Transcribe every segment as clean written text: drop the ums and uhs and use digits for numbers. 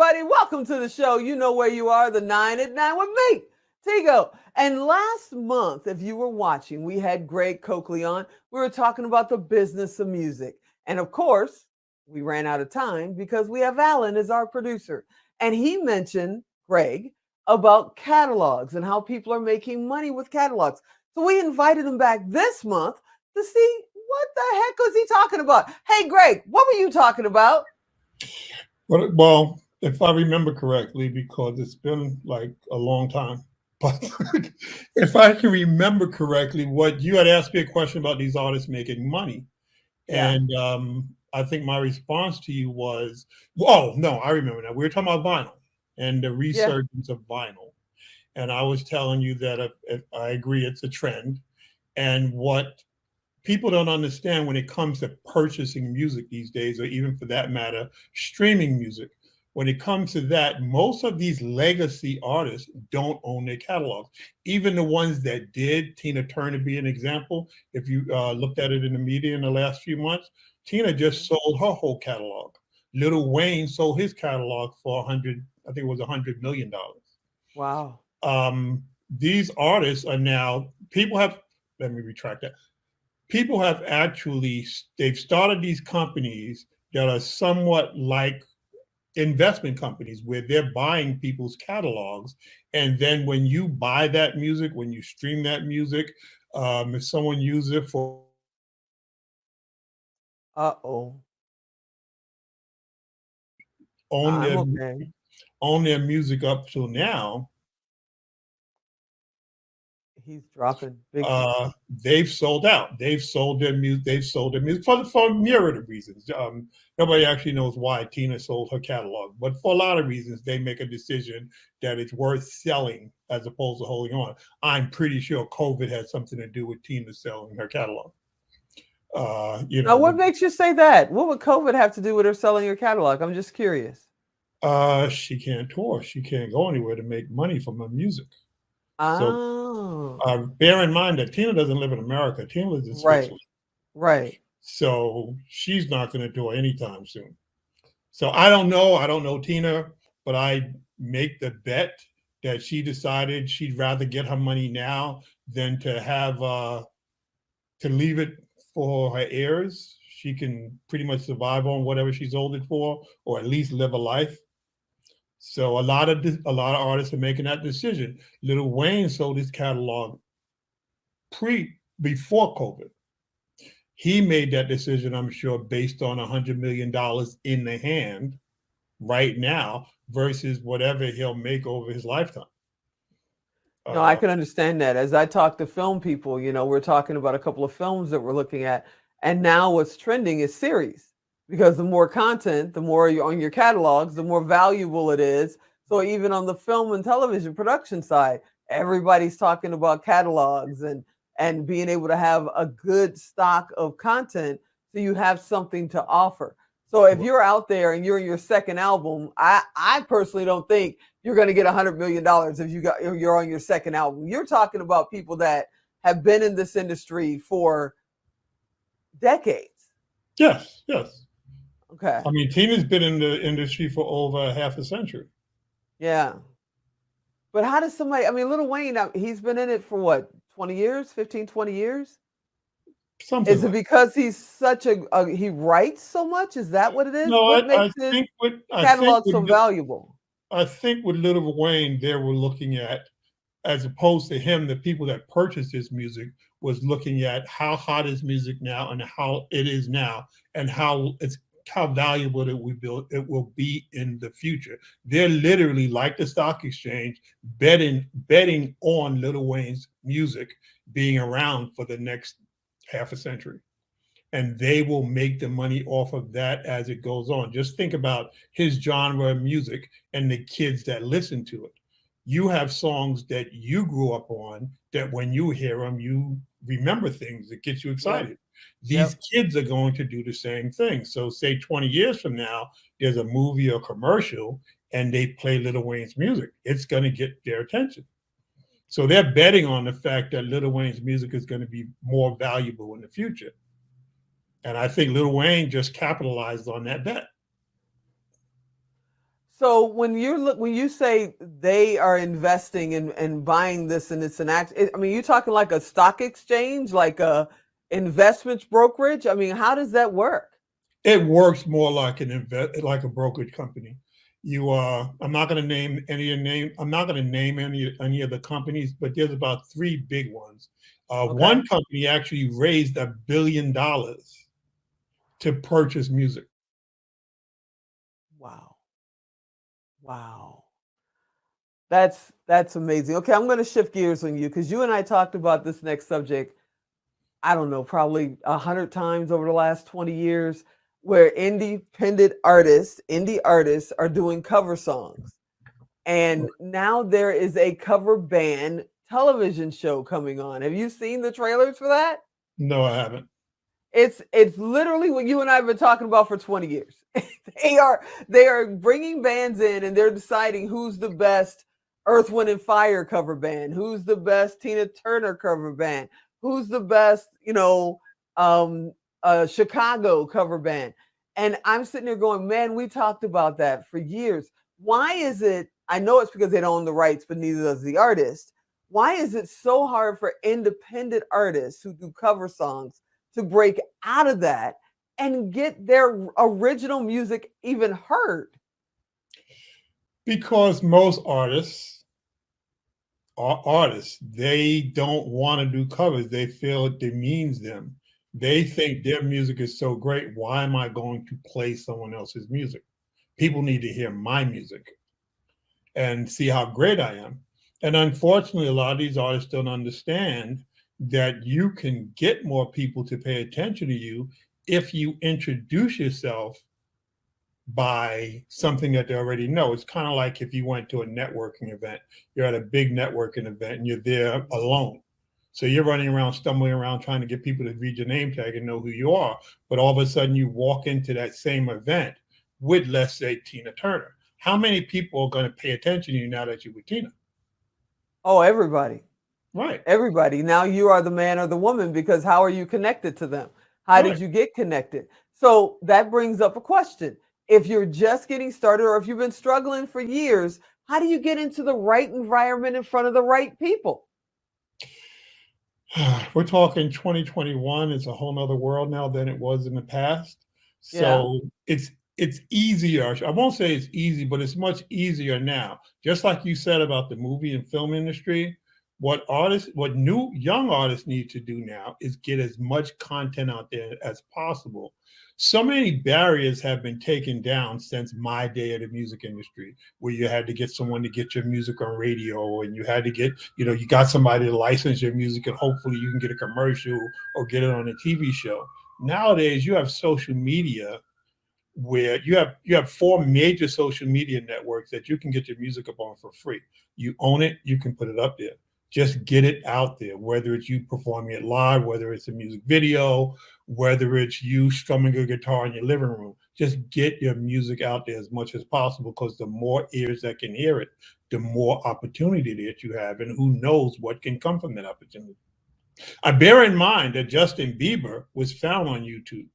everybody. Welcome to the show. You know where you are, the 9 at 9 with me, Tigo. And last month, if you were watching, we had Greg Coakley on. We were talking about the business of music. And of course, we ran out of time because we have Alan as our producer. And he mentioned, Greg, about catalogs and how people are making money with catalogs. So we invited him back this month to see what the heck was he talking about. Hey, Greg, what were you talking about? Well, if I remember correctly, because it's been like a long time, but if I can remember correctly, what you had asked me a question about these artists making money, Yeah. and I think my response to you was, "Oh no, I remember now. We were talking about vinyl and the Yeah. resurgence of vinyl, and I was telling you that if I agree it's a trend, and what people don't understand when it comes to purchasing music these days, or even for that matter, streaming music. When it comes to that, most of these legacy artists don't own their catalogs. Even the ones that did, Tina Turner be an example. If you looked at it in the media in the last few months, Tina just Mhm. sold her whole catalog. Lil Wayne sold his catalog for 100, I think it was $100 million. Wow. These artists are now, people have, let me retract that, people have actually, they've started these companies that are somewhat like investment companies where they're buying people's catalogs, and then when you buy that music, when you stream that music, if someone uses it for Uh-oh. own I'm their okay. own their music up till now, He's dropping big time. they've sold out. They've sold their music. They've sold their music for a myriad of reasons. Nobody actually knows why Tina sold her catalog, but for a lot of reasons, they make a decision that it's worth selling as opposed to holding on. I'm pretty sure COVID had something to do with Tina selling her catalog. Now, what With, makes you say that? What would COVID have to do with her selling your catalog? I'm just curious. she can't tour. She can't go anywhere to make money from her music. So Oh, bear in mind that Tina doesn't live in America. Tina lives in right, Switzerland. right. So she's not going to do it anytime soon. So I don't know. I don't know Tina, but I make the bet that she decided she'd rather get her money now than to have to leave it for her heirs. She can pretty much survive on whatever she sold it for, or at least live a life. So a lot of artists are making that decision. Lil Wayne sold his catalog pre before COVID. He made that decision, I'm sure, based on $100 million in the hand right now versus whatever he'll make over his lifetime. No, I Uh, can understand that. As I talk to film people, we're talking about a couple of films that we're looking at. And now what's trending is series because the more content, the more you're on your catalogs, the more valuable it is. So even on the film and television production side, everybody's talking about catalogs and being able to have a good stock of content so you have something to offer. So if you're out there and you're in your second album, I personally don't think you're going to get $100 million if you're on your second album. You're talking about people that have been in this industry for decades. yes, yes. Okay. I mean, Tina's been in the industry for over half a century. Yeah. But how does somebody, I mean, Little Wayne, he's been in it for what, 20 years, 15, 20 years? Something Is it like. because he's such he writes so much? Is that what it is? No, What I makes his think what catalog so valuable? I think with Little Wayne, they were looking at, as opposed to him, the people that purchased his music was looking at how hot is music now and how it is now and how valuable it will be in the future. They're literally like the stock exchange betting on Little Wayne's music being around for the next half a century. And they will make the money off of that as it goes on. Just think about his genre of music and the kids that listen to it. You have songs that you grew up on that when you hear them, you remember things that get you Yep. excited. These Yep. kids are going to do the same thing. So, say 20 years from now, there's a movie or commercial and they play Lil Wayne's music, it's going to get their attention. So, they're betting on the fact that Lil Wayne's music is going to be more valuable in the future. And I think Lil Wayne just capitalized on that bet. So when you say they are investing and buying this and it's an act, I mean, you talking like a stock exchange, like a investments brokerage? I mean, how does that work? It works more like like a brokerage company. I'm not going to name any of name. I'm not going to name any of the companies, but there's about three big ones. Okay. One company actually raised $1 billion to purchase music. Wow. Wow. That's amazing. Okay, I'm going to shift gears on you because you and I talked about this next subject. I don't know, probably 100 times over the last 20 years, where indie artists are doing cover songs. And now there is a cover band television show coming on. Have you seen the trailers for that? No, I haven't. It's literally what you and I have been talking about for 20 years. they are bringing bands in and they're deciding who's the best Earth, Wind and Fire cover band, who's the best Tina Turner cover band, who's the best, Chicago cover band. And I'm sitting there going, man, we talked about that for years. Why is it? I know it's because they don't own the rights, but neither does the artist. Why is it so hard for independent artists who do cover songs to break out of that and get their original music even heard? Because most artists are artists. They don't want to do covers. They feel it demeans them. They think their music is so great. Why am I going to play someone else's music? People need to hear my music and see how great I am. And unfortunately, a lot of these artists don't understand that you can get more people to pay attention to you if you introduce yourself by something that they already know. It's kind of like if you went to a networking event, you're at a big networking event and you're there alone. So you're running around, stumbling around, trying to get people to read your name tag and know who you are. But all of a sudden you walk into that same event with, let's say, Tina Turner. How many people are going to pay attention to you now that you're with Tina? Oh, everybody. Right. Everybody. Now you are the man or the woman because how are you connected to them? How did you get connected? So that brings up a question. If you're just getting started or if you've been struggling for years, how do you get into the right environment in front of the right people? We're talking 2021. It's a whole nother world now than it was in the past. So it's easier. I won't say it's easy, but it's much easier now. Just like you said about the movie and film industry, what young artists need to do now is get as much content out there as possible. So many barriers have been taken down since my day of the music industry, where you had to get someone to get your music on radio, and you had to get, you got somebody to license your music, and hopefully you can get a commercial or get it on a TV show. Nowadays, you have social media where you have 4 major social media networks that you can get your music up on for free. You own it, you can put it up there. Just get it out there, whether it's you performing it live, whether it's a music video, whether it's you strumming a guitar in your living room. Just get your music out there as much as possible, because the more ears that can hear it, the more opportunity that you have, and who knows what can come from that opportunity. I bear in mind that Justin Bieber was found on YouTube.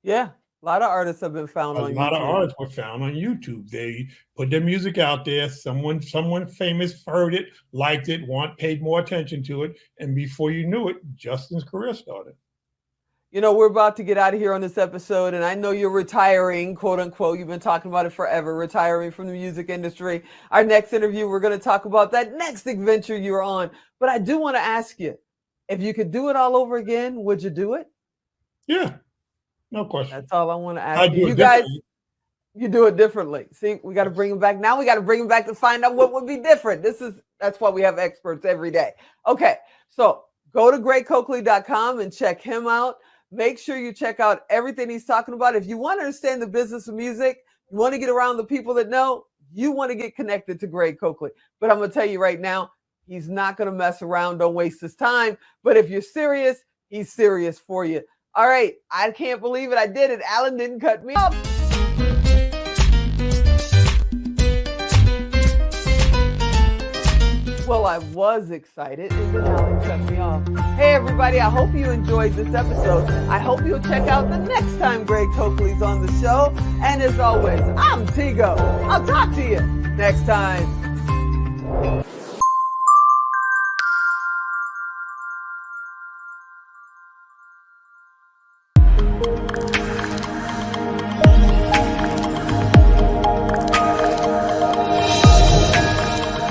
Yeah. A lot of artists have been found on YouTube. A lot of artists were found on YouTube. They put their music out there. Someone famous heard it, liked it, paid more attention to it. And before you knew it, Justin's career started. We're about to get out of here on this episode, and I know you're retiring, quote unquote. You've been talking about it forever, retiring from the music industry. Our next interview, we're going to talk about that next adventure you're on. But I do want to ask you, if you could do it all over again, would you do it? Yeah. No question. That's all I want to ask you. You guys, you do it differently. See, we got to bring them back. Now we got to bring them back to find out what would be different. That's why we have experts every day. Okay, so go to GregCoakley.com and check him out. Make sure you check out everything he's talking about. If you want to understand the business of music, you want to get around the people that know, you want to get connected to Greg Coakley. But I'm going to tell you right now, he's not going to mess around. Don't waste his time. But if you're serious, he's serious for you. All right, I can't believe it. I did it. Alan didn't cut me off. Well, I was excited, and then Alex cut me off. Hey, everybody, I hope you enjoyed this episode. I hope you'll check out the next time Greg Coakley's on the show. And as always, I'm Tigo. I'll talk to you next time.